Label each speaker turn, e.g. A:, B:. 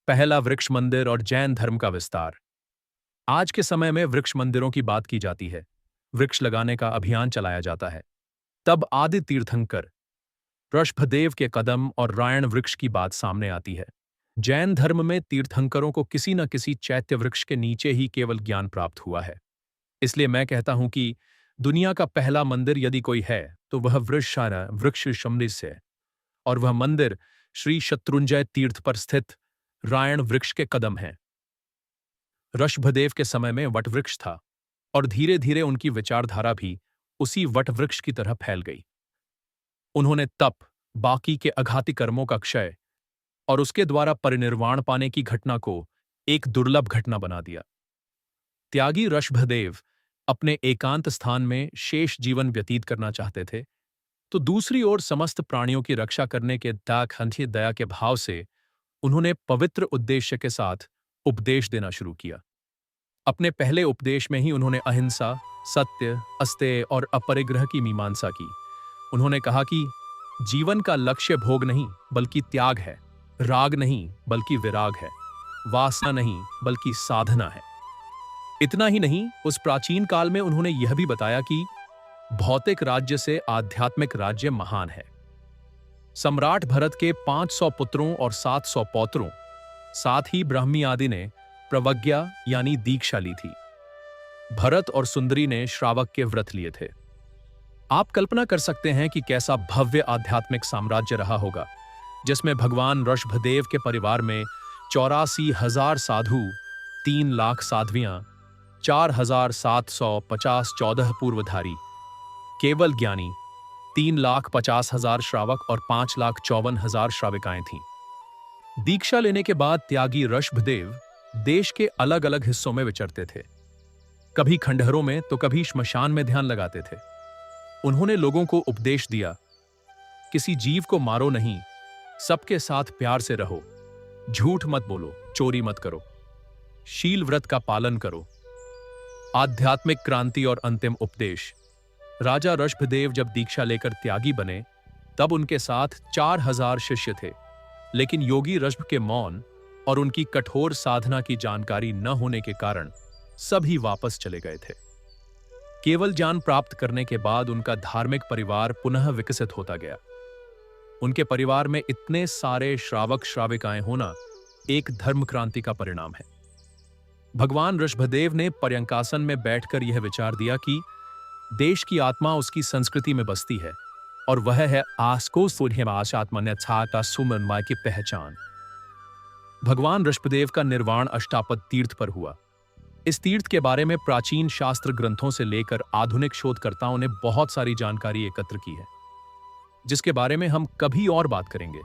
A: पहला वृक्ष मंदिर और जैन धर्म का विस्तार। आज के समय में वृक्ष मंदिरों की बात की जाती है, वृक्ष लगाने का अभियान चलाया जाता है। तब आदि तीर्थंकर ऋषभदेव के कदम और रायण वृक्ष की बात सामने आती है। जैन धर्म में तीर्थंकरों को किसी न किसी चैत्य वृक्ष के नीचे ही केवल ज्ञान प्राप्त हुआ है। इसलिए मैं कहता हूं कि दुनिया का पहला मंदिर यदि कोई है तो वह वृक्षारा वृक्ष शमरिस है, और वह मंदिर श्री शत्रुंजय तीर्थ पर स्थित रायण वृक्ष के कदम है। ऋषभदेव के समय में वटवृक्ष था और धीरे धीरे उनकी विचारधारा भी उसी वटवृक्ष की तरह फैल गई। उन्होंने तप, बाकी के अघाती कर्मों का क्षय और उसके द्वारा परिनिर्वाण पाने की घटना को एक दुर्लभ घटना बना दिया। त्यागी ऋषभदेव अपने एकांत स्थान में शेष जीवन व्यतीत करना चाहते थे, तो दूसरी ओर समस्त प्राणियों की रक्षा करने के दाखंठी दया के भाव से उन्होंने पवित्र उद्देश्य के साथ उपदेश देना शुरू किया। अपने पहले उपदेश में ही उन्होंने अहिंसा, सत्य, अस्तेय और अपरिग्रह की मीमांसा की। उन्होंने कहा कि जीवन का लक्ष्य भोग नहीं बल्कि त्याग है, राग नहीं बल्कि विराग है, वासना नहीं बल्कि साधना है। इतना ही नहीं, उस प्राचीन काल में उन्होंने यह भी बताया कि भौतिक राज्य से आध्यात्मिक राज्य महान है। सम्राट भरत के 500 पुत्रों और 700 पौत्रों, साथ ही ब्राह्मी आदि ने प्रवज्ञा यानी दीक्षा ली थी। भरत और सुंदरी ने श्रावक के व्रत लिए थे। आप कल्पना कर सकते हैं कि कैसा भव्य आध्यात्मिक साम्राज्य रहा होगा, जिसमें भगवान ऋषभदेव के परिवार में 84,000 साधु, 3 लाख साध्वियां, 4,750 14 पूर्वधारी, केवल ज्ञानी, 3,50,000 श्रावक और 5,54,000 श्राविकाएं थीं। दीक्षा लेने के बाद त्यागी ऋषभदेव देश के अलग अलग हिस्सों में विचरते थे। कभी खंडहरों में तो कभी श्मशान में ध्यान लगाते थे। उन्होंने लोगों को उपदेश दिया, किसी जीव को मारो नहीं, सबके साथ प्यार से रहो, झूठ मत बोलो, चोरी मत करो, शील व्रत का पालन करो। आध्यात्मिक क्रांति और अंतिम उपदेश। राजा ऋषभदेव जब दीक्षा लेकर त्यागी बने तब उनके साथ 4,000 शिष्य थे, लेकिन योगी ऋषभ के मौन और उनकी कठोर साधना की जानकारी न होने के कारण सभी वापस चले गए थे। केवल ज्ञान प्राप्त करने के बाद उनका धार्मिक परिवार पुनः विकसित होता गया। उनके परिवार में इतने सारे श्रावक श्राविकाएं होना एक धर्म क्रांति का परिणाम है। भगवान ऋषभदेव ने पर्यंकासन में बैठकर यह विचार दिया कि देश की आत्मा उसकी संस्कृति में बसती है और वह है आस्को आत्मन्यथा सुमनमय की पहचान। भगवान ऋषभदेव का निर्वाण अष्टापद तीर्थ पर हुआ। इस तीर्थ के बारे में प्राचीन शास्त्र ग्रंथों से लेकर आधुनिक शोधकर्ताओं ने बहुत सारी जानकारी एकत्र की है, जिसके बारे में हम कभी और बात करेंगे।